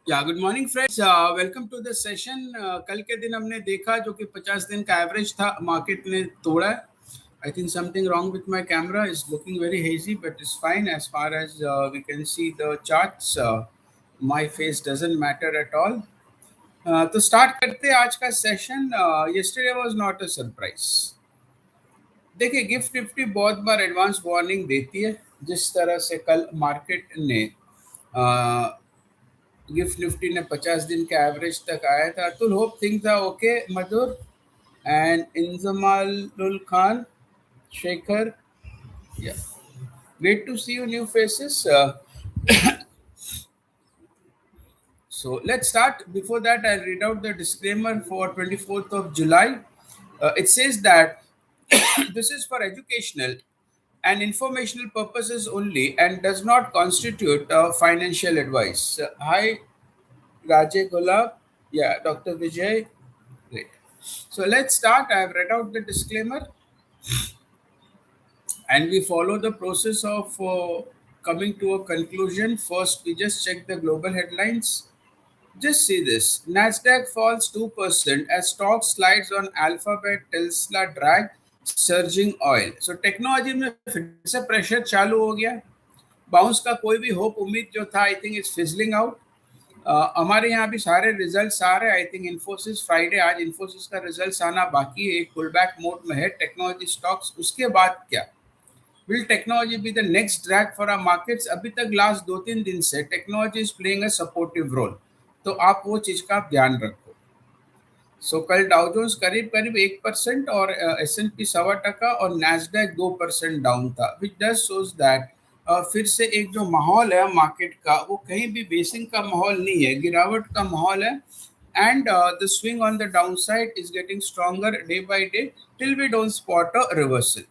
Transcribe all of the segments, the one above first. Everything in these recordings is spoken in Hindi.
Good morning friends, welcome to the session. कल के दिन हमने देखा जो कि 50 दिन का एवरेज था, मार्केट ने तोड़ा। I think something wrong with my camera, is looking very hazy but is fine as far as we can see the charts. My face doesn't matter at all. तो स्टार्ट करते हैं आज का सेशन। Yesterday was not a surprise. देखिए, गिफ्ट निफ्टी बहुत बार एडवांस वार्निंग देती है। जिस तरह से कल मार्केट ने गिफ्ट निफ्टी ने 50 दिन के एवरेज तक आया था। अतुल होप थिंक था okay Madhur and Injamalul Khan, Shekhar, yeah, great to see you new faces. So let's start. Before that, I'll read out the disclaimer for 24th of July. It says that this is for educational and informational purposes only and does not constitute financial advice. Hi, Rajay Gulab. Yeah, Dr. Vijay. Great. So let's start. I have read out the disclaimer and we follow the process of coming to a conclusion. First, we just check the global headlines. Just see this. Nasdaq falls 2% as stock slides on Alphabet, Tesla drag surging oil. So technology में फिर से प्रेशर चालू हो गया। बाउंस का कोई भी होप उम्मीद जो था, आई थिंक इट्स फिजलिंग आउट। हमारे यहाँ भी सारे रिजल्ट्स आ रहे हैं। आई थिंक इन्फोसिस फ्राइडे, आज इन्फोसिस का रिजल्ट्स आना बाकी है। एक पुल बैक मोड में है टेक्नोलॉजी स्टॉक्स। उसके बाद क्या? Will technology be the next drag for our markets? अभी तक लास्ट 2-3 दिन से technology is playing a supportive role, तो आप वो चीज का ध्यान रखो। सो कल डाउ जोन्स करीब करीब 1% और S&P 1.25% और नैस्डैक 2% डाउन था, विच डज शोज दैट फिर से एक जो माहौल है मार्केट का, वो कहीं भी बेसिंग का माहौल नहीं है, गिरावट का माहौल है। And the swing on the down side is getting stronger day by day till we don't spot a reversal.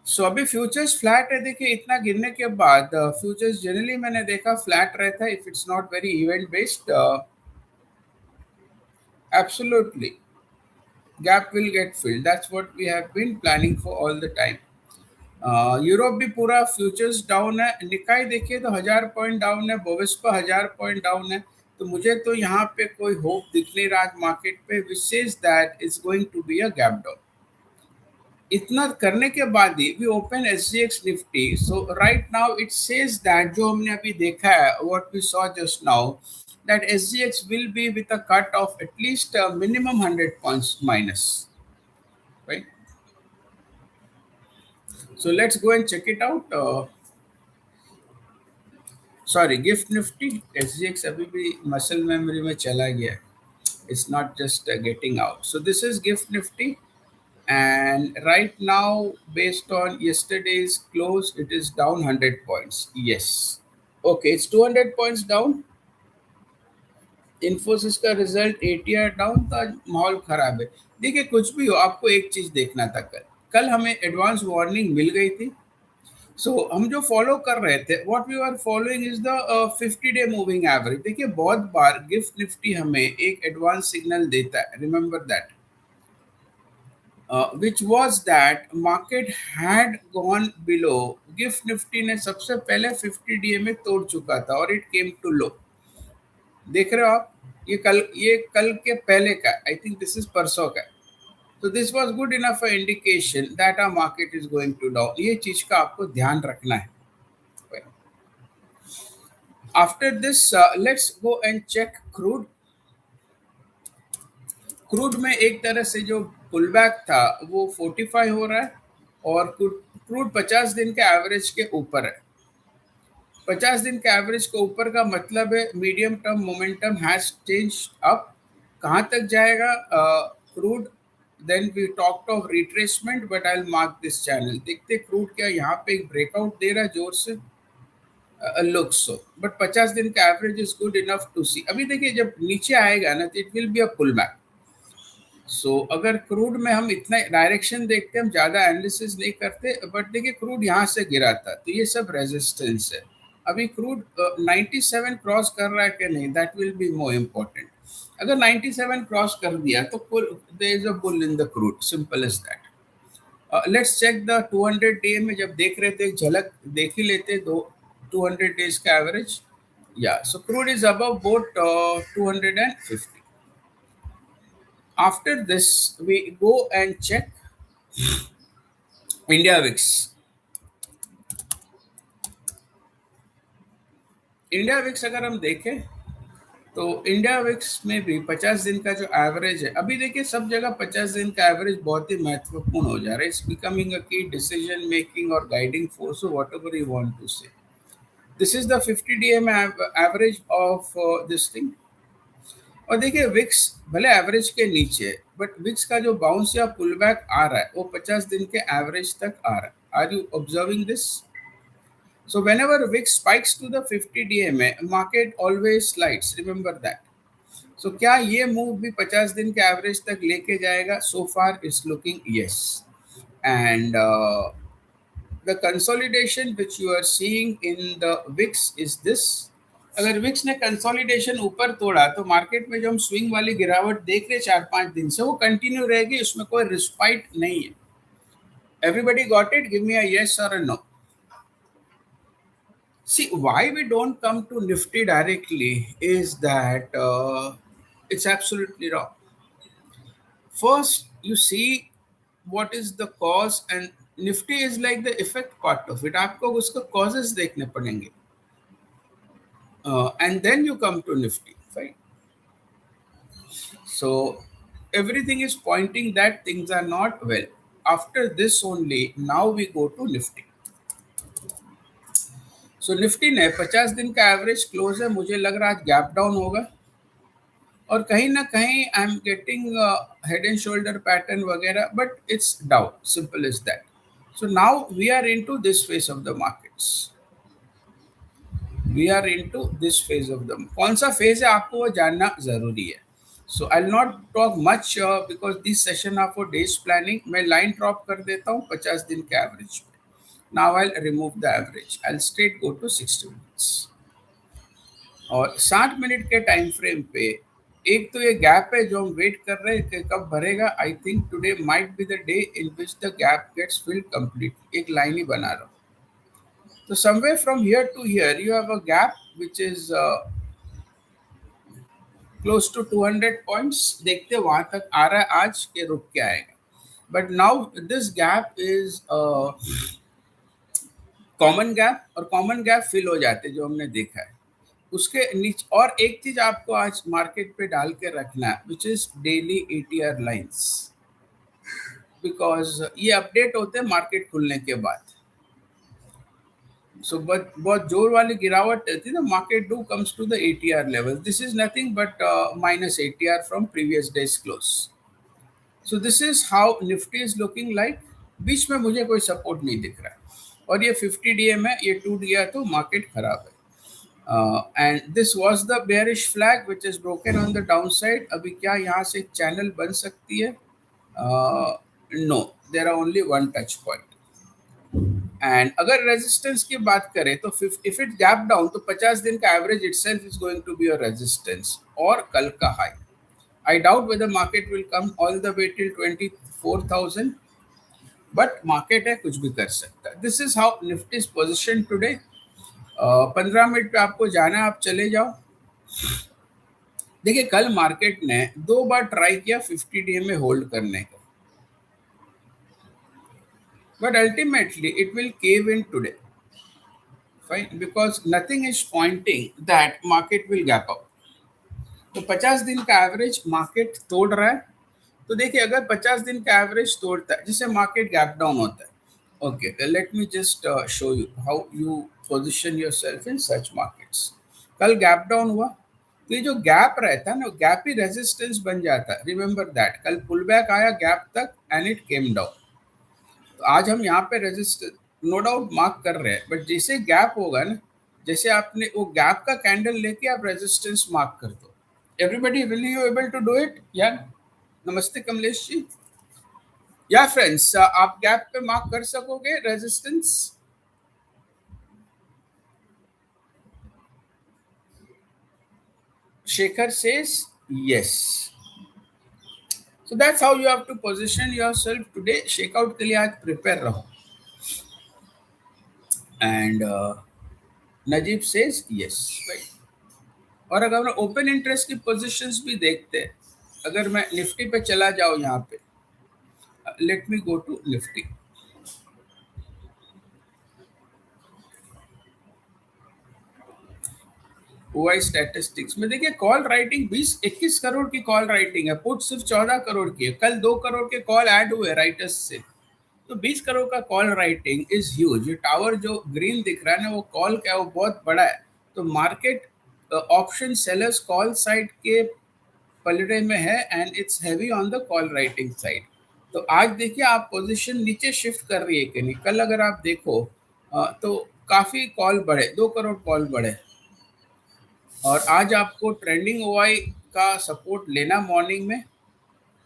So अभी फ्यूचर्स फ्लैट है। देखिए, इतना गिरने के बाद फ्यूचर्स जनरली मैंने देखा फ्लैट रहता है if it's not very event based. Absolutely gap will get filled, that's what we have been planning for all the time. Europe भी पूरा फ्यूचर्स डाउन है। निकाय देखिए तो 1000 पॉइंट डाउन है, बोविस्पा 1000 पॉइंट डाउन है। तो मुझे तो यहाँ पे कोई होप दिख नहीं रहा मार्केट पे, which says that is going to be a gap down. इतना करने के बाद ही we open SGX Nifty. So right now it says that जो हमने अभी देखा है, what we saw just now, that SGX will be with a cut off at least minimum 100 points minus, right? So let's go and check it out. Sorry, GIFT Nifty, SGX अभी भी मसल मेमोरी में चला गया है। It's not just getting out. So this is gift nifty, and right now based on yesterday's close it is down 100 points. Yes, okay, it's 200 points down. Infosys का रिजल्ट ATR डाउन था, माहौल खराब है। देखिए, कुछ भी हो, आपको एक चीज देखना था। कल कल हमें एडवांस वार्निंग मिल गई थी। सो हम जो फॉलो कर रहे थे, what we are following is the 50-day moving average. देखिए, बहुत बार गिफ्ट निफ्टी हमें एक एडवांस सिग्नल देता है, remember that, which was that market had gone below. Gift Nifty ने सबसे पहले 50 DA में तोड़ चुका था और इट केम टू लो। देख रहे हो आप? ये कल के पहले का, आई थिंक दिस इज परसों का। तो this was good enough indication that our market is going to down. ये चीज का आपको ध्यान रखना है। After this let's go and check crude. Crude में एक तरह से जो पुल बैक था वो 45 हो रहा है और क्रूड 50 दिन के एवरेज के ऊपर है। 50 दिन के एवरेज के ऊपर का मतलब है medium term momentum has changed up. कहाँ तक जाएगा crude? Then we talked of retracement, but I will mark this channel. देखते क्रूड क्या यहाँ पे एक ब्रेकआउट दे रहा है जोर से, लुक्स सो, बट 50 दिन का average is good enough to see. अभी देखिए, जब नीचे आएगा ना तो it will be a pull back. So अगर क्रूड में हम इतना डायरेक्शन देखते हैं, हम ज़्यादा एनालिसिस नहीं करते, बट देखिए क्रूड यहाँ से गिरा था तो ये सब रेजिस्टेंस है। अभी क्रूड 97 क्रॉस कर रहा है कि नहीं, that will be more important. अगर 97 क्रॉस कर दिया तो there is a bull in the crude, simple as that. Let's check the 200 day में। जब देख रहे थे, झलक देख ही लेते दो 200 डेज का average. Yeah, so crude is above both 250. After this, we go and check India VIX. India VIX अगर हम देखें तो इंडिया विक्स में भी 50 दिन का जो एवरेज है, अभी देखिए सब जगह 50 दिन का एवरेज बहुत ही महत्वपूर्ण हो जा रहा है. It's becoming a key decision making और guiding force, whatever you want to say. This is the 50 DM average of this thing. और देखिए विक्स भले एवरेज के नीचे है, बट विक्स का जो बाउंस या पुल बैक आ रहा है वो 50 दिन के एवरेज तक आ रहा है. Are you observing this? So whenever VIX spikes to the 50 DMA, market always slides. Remember that. So क्या ये मूव भी 50 दिन के एवरेज तक लेके जाएगा? So far it's looking yes. And the consolidation which you are seeing in the VIX is this. अगर विक्स ने कंसोलिडेशन ऊपर तोड़ा तो मार्केट में जो हम स्विंग वाली गिरावट देख रहे 4-5 दिन से वो कंटिन्यू रहेगी, उसमें कोई रिस्पाइट नहीं है. Everybody got it? Give me a yes और a no. See, why we don't come to Nifty directly is that it's absolutely wrong. First, you see what is the cause, and Nifty is like the effect part of it. आपको उसका causes देखने पड़ेंगे, and then you come to Nifty, right? So everything is pointing that things are not well. After this only, now we go to Nifty. So Nifty ने 50 दिन का एवरेज क्लोज है, मुझे लग रहा है आज गैप डाउन होगा और कहीं ना कहीं I am getting head and shoulder pattern वगैरह, but it's down, simple is that. So now we are into this phase of the markets. We are into this phase of the, कौन सा फेज है आपको वो जानना जरूरी है. So I will not talk much because this session of day's planning. मैं लाइन ड्रॉप कर देता हूँ 50 दिन के एवरेज पे. Now I will remove the average. I will straight go to 60 minutes. और 60 मिनट के टाइम फ्रेम पे एक तो ये गैप है जो हम वेट कर रहे हैं कि कब भरेगा. I think today might be the day in which the gap gets filled complete. एक लाइन ही बना रहा हूँ. तो somewhere from here to here you have a gap which is close to 200 points. देखते वहां तक आ रहा है आज के रुक के आएगा. But now this gap is common gap, और कॉमन गैप फिल हो जाते जो हमने देखा है उसके नीचे. और एक चीज आपको आज मार्केट पे डाल के रखना है which is daily ATR lines, because ये अपडेट होते हैं मार्केट खुलने के बाद. सो बहुत जोर वाली गिरावट रहती है ना, market do comes to the ATR level. This is nothing but minus ATR from previous day's close. So this is how Nifty is looking like. बीच में मुझे कोई सपोर्ट नहीं दिख रहा है और ये 50 DM है, ये टूट गया तो मार्केट खराब है. And this was the bearish flag which is broken on the downside. अभी क्या यहाँ से एक चैनल बन सकती है? No, there are only one touch point. And अगर रेजिस्टेंस की बात करें तो if it gap down तो 50 दिन का average itself is going to be a resistance और कल का high. I doubt whether market will come all the way till 24,000, but market है कुछ भी कर सकता है. This is how Nifty is positioned today. 15 minute पे आपको जाना है, आप चले जाओ. देखिए कल मार्केट ने 2 बार ट्राई किया 50 DM में होल्ड करने को, but ultimately it will cave in today. Fine, because nothing is pointing that market will gap up. तो 50 दिन का एवरेज मार्केट तोड़ रहा है. तो देखिए अगर 50 दिन का एवरेज तोड़ता है जिससे मार्केट गैप डाउन होता है. Okay, let me just show you how you position your self in such markets. कल गैप डाउन हुआ तो ये जो गैप रहता है ना, गैप ही रेजिस्टेंस बन जाता है. Remember that. कल पुल बैक आया गैप तक एंड इट केम डाउन. तो आज हम यहाँ पे रेजिस्टेंस नो डाउट मार्क कर रहे हैं, बट जैसे गैप होगा ना, जैसे आपने वो गैप का कैंडल लेके आप रेजिस्टेंस मार्क कर दो. Everybody will you able to do it? या नमस्ते कमलेश जी. या फ्रेंड्स, आप गैप पे मार्क कर सकोगे resistance? Shekhar says yes. So that's how you have to position yourself today. Shakeout के लिए आज prepare रहो. And Najib says yes. Right. और अगर ओपन इंटरेस्ट की पोजीशंस भी देखते हैं, अगर मैं निफ्टी पे चला जाऊं यहाँ पे, let me go to Nifty. OI statistics में देखिए कॉल राइटिंग 20-21 करोड़ की कॉल राइटिंग है, पुट सिर्फ 14 करोड़ की है। कल 2 करोड़ के कॉल ऐड हुए राइटर्स से, तो 20 करोड़ का कॉल राइटिंग इज ह्यूज। ये टावर जो ग्रीन दिख रहा है ना, वो कॉल क्या है, वो बहुत बड़ा है। तो market option sellers call side के पलड़े में है and it's heavy on the call writing side. तो आज देखिए आप पोजीशन नीचे शिफ्ट कर रही है कि नहीं। कल अगर आप देखो तो काफी कॉल बढ़े, 2 करोड़ कॉल बढ़े। और आज आपको ट्रेंडिंग ओआई का सपोर्ट लेना मॉर्निंग में।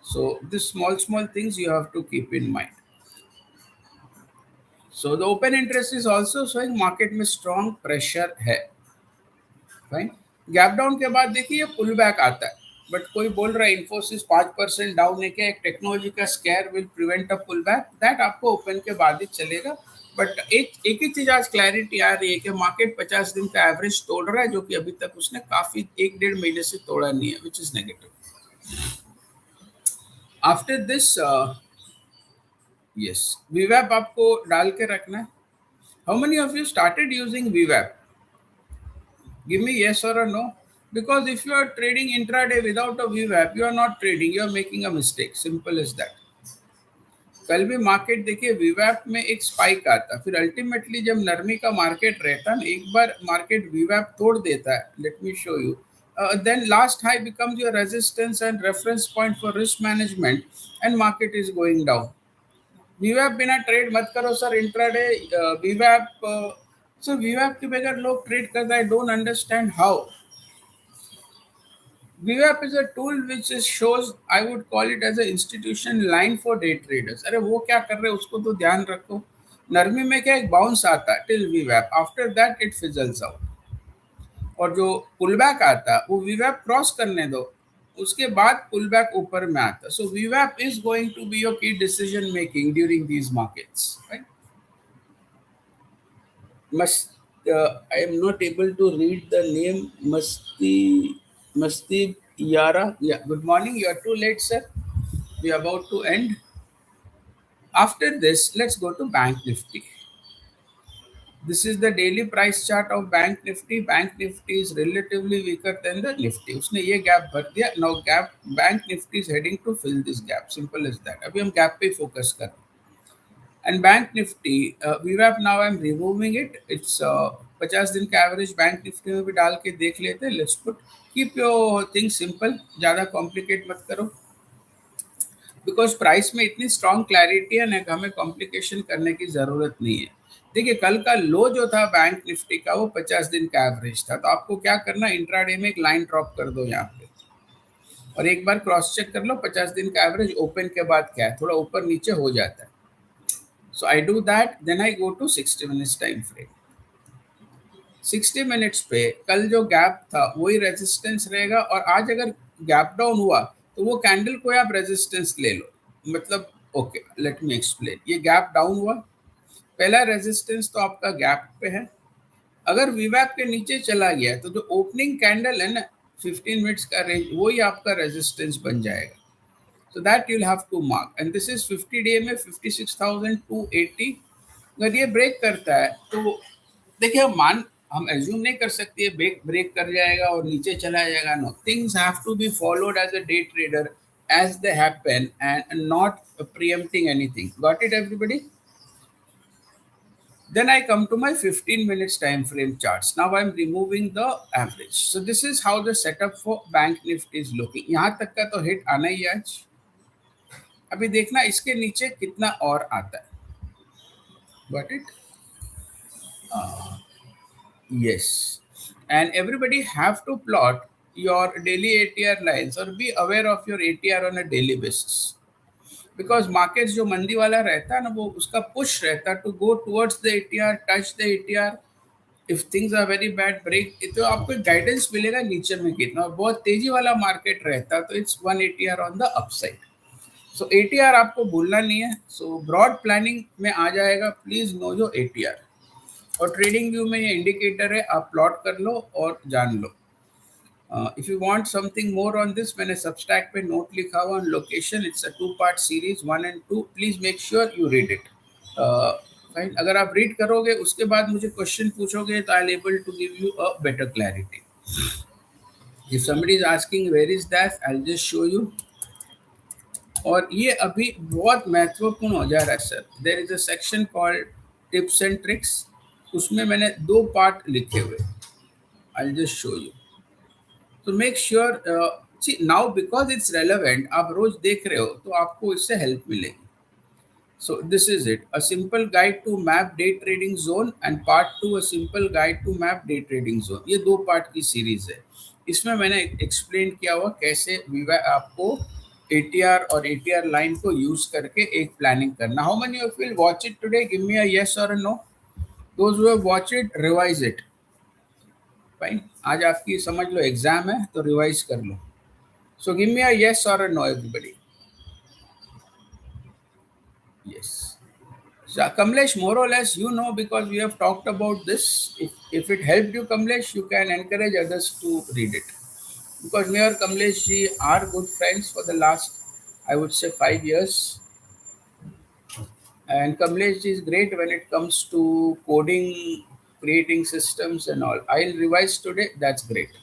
So this small small things you have to keep in mind. So the open interest is also showing market में स्ट्रॉन्ग प्रेशर है। फाइन। गैप डाउन के बाद देखिए पुल बैक आता है, बट कोई बोल रहा है इन्फोसिस 5% डाउन है क्या, एक टेक्नोलॉजी का scare will prevent a pull back, that आपको ओपन के बाद ही चलेगा। बट एक ही चीज आज क्लैरिटी आ रही है कि मार्केट 50 दिन का एवरेज तोड़ रहा है, जो कि अभी तक उसने काफी 1-1.5 महीने से तोड़ा नहीं है, which is negative. After this yes, वीवैप आपको डाल के रखना है। How many of you started using वीवैप? Give me yes or a no. Because if you are trading intraday without a VWAP, you are not trading, you are making a mistake. Simple as that. कल भी मार्केट देखिए वीवैप में एक स्पाइक आता, फिर अल्टीमेटली जब नरमी का मार्केट रहता है, एक बार मार्केट वीवैप तोड़ देता है। Let me show you. Then last high becomes your resistance and reference point for risk management and market is going down. वीवैप बिना ट्रेड मत करो सर इंट्राडे। वीवैप सो वीवैप के बगैर लोग ट्रेड करता है, don't understand how. VWAP is a tool which is shows, I would call it as an institution line for day traders. अरे वो क्या कर रहे हैं उसको तो ध्यान रखो। नरमी में क्या एक बाउंस आता है till VWAP, after that it fizzles out. और जो पुल बैक आता है वो VWAP क्रॉस करने दो, उसके बाद पुल बैक ऊपर में आता है। So VWAP is going to be your key decision making during these markets, right? Must I am not able to read the name. Masti Yara. Yeah. Good morning. You are too late, sir. We are about to end. After this, let's go to Bank Nifty. This is the daily price chart of Bank Nifty. Bank Nifty is relatively weaker than the Nifty. उसने ये gap भर दिया. Now gap Bank Nifty is heading to fill this gap. Simple as that. अभी हम gap पे focus कर रहे हैं. And Bank Nifty, VWAP now I'm removing it. It's 50 दिन का एवरेज बैंक निफ्टी में भी डाल के देख लेते हैं। Let's put keep your thing simple, ज़्यादा कॉम्प्लिकेट मत करो, बिकॉज प्राइस में इतनी स्ट्रॉन्ग क्लैरिटी है ना कि हमें कॉम्प्लिकेशन करने की ज़रूरत नहीं है। देखिए कल का लो जो था बैंक निफ्टी का वो 50 दिन का एवरेज था, तो आपको क्या करना, इंट्राडे में एक लाइन ड्रॉप कर दो यहाँ पे और एक बार क्रॉस चेक कर लो 50 दिन का एवरेज ओपन के बाद क्या है, थोड़ा ऊपर नीचे हो जाता है। So I do that, then I go to 60 minutes time frame. 60 minutes पे कल जो गैप था वही रेजिस्टेंस रहेगा, और आज अगर गैप डाउन हुआ तो वो कैंडल को आप रेजिस्टेंस ले लो। मतलब ओके, लेट मी एक्सप्लेन। ये गैप डाउन हुआ, पहला रेजिस्टेंस तो आपका गैप पे है। अगर वीवैप के नीचे चला गया तो जो ओपनिंग कैंडल है ना 15 मिनट्स का रेंज, वही आपका रेजिस्टेंस बन जाएगा। So that you'll have to mark, and this is 50 day में 56,280। अगर ये ब्रेक करता है तो देखिए हम एज्यूम नहीं कर सकते ये ब्रेक कर जाएगा और नीचे चला जाएगा। No, things have to be followed as a day trader as they happen and not preempting anything. Got it, everybody? Then I come to my 15 minutes time frame charts. Now I'm removing the average. So this is how the setup for Bank Nifty is looking. यहाँ तक का तो हिट आना ही है आज। अभी देखना इसके नीचे कितना और आता है। Got it? Yes. And everybody have to plot your daily ATR lines or be aware of your ATR on a daily basis. Because markets जो मंदी वाला रहता है ना, वो उसका पुश रहता है to go towards the ATR, touch the ATR। If things are very bad break, तो आपको गाइडेंस मिलेगा नीचे में कितना। और बहुत तेजी वाला मार्केट रहता है तो it's 1 ATR on the upside. So ATR आपको भूलना नहीं है। सो ब्रॉड प्लानिंग में आ जाएगा, प्लीज नो योर ATR। और ट्रेडिंग व्यू में ये इंडिकेटर है, आप प्लॉट कर लो और जान लो। If you want something more on this, मैंने Substack पे note लिखा हुआ on location. It's a two-part series, 1 and 2. Please make sure you read it. Fine. अगर आप read करोगे उसके बाद मुझे question पूछोगे तो I'll able to give you a better clarity. If somebody is asking where is that, I'll just show you. और ये अभी बहुत महत्वपूर्ण हो जा रहा है sir. There is a section called tips and tricks. उसमें मैंने 2 पार्ट लिखे हुए. I just show you. तो make sure, see now because it's relevant, आप रोज देख रहे हो तो आपको इससे हेल्प मिलेगी. So this is it. A simple guide to map day trading zone and part 2 a simple guide to map day trading zone. ये 2 पार्ट की सीरीज है. इसमें मैंने एक्सप्लेन किया हुआ कैसे आपको ATR और ATR लाइन को यूज करके एक प्लानिंग करना. How many of you will watch it today? Give me a yes or a no. Those who have watched it, revise it. Fine. आज आपकी समझ लो एग्जाम है तो रिवाइज कर लो. So give me a yes or a no, everybody. Yes. So, Kamlesh, more or less, you know, because we have talked about this. If it helped you, Kamlesh, you can encourage others to read it. Because me and Kamlesh ji are good friends for the last, I would say, 5 years. And Kamlesh ji is great when it comes to coding, creating systems and all. I'll revise today. That's great.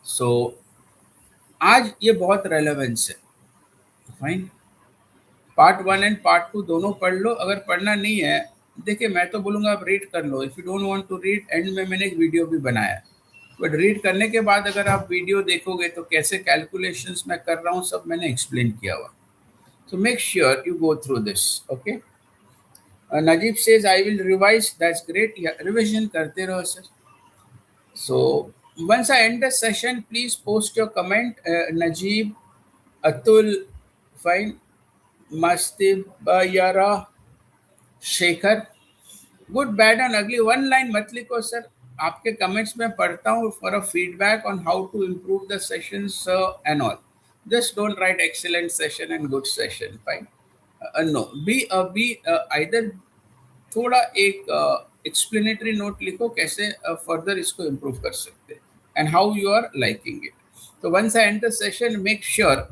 So, आज ये बहुत रेलेवेंस है. फाइन. पार्ट 1 एंड पार्ट 2 दोनों पढ़ लो. अगर पढ़ना नहीं है, देखिए मैं तो बोलूँगा आप रीड कर लो. If you don't want to read, end में मैंने एक वीडियो भी बनाया. बट रीड करने के बाद अगर आप वीडियो देखोगे तो कैसे कैलकुलेशंस मैं कर रहा हूँ सब मैंने एक्सप्लेन किया हुआ. So make sure you go through this. Okay. Najeeb says I will revise. That's great. Revision करते रहो sir. So once I end the session, please post your comment. Najib, Atul, fine. Mastib, Yara, Shekhar. Good bad and अगली 1 लाइन मत लिखो सर. आपके कमेंट्स में पढ़ता हूँ for a feedback on how to improve the sessions and all. Just don't write excellent session and good session. Fine. No be either थोड़ा एक एक्सप्लेनेटरी नोट लिखो कैसे फर्दर इसको इम्प्रूव कर सकते हैं and how you are liking it. तो once I end the session, make sure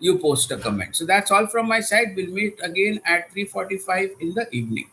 you post a comment. So that's all from my side. We'll meet again at 3:45 in the evening.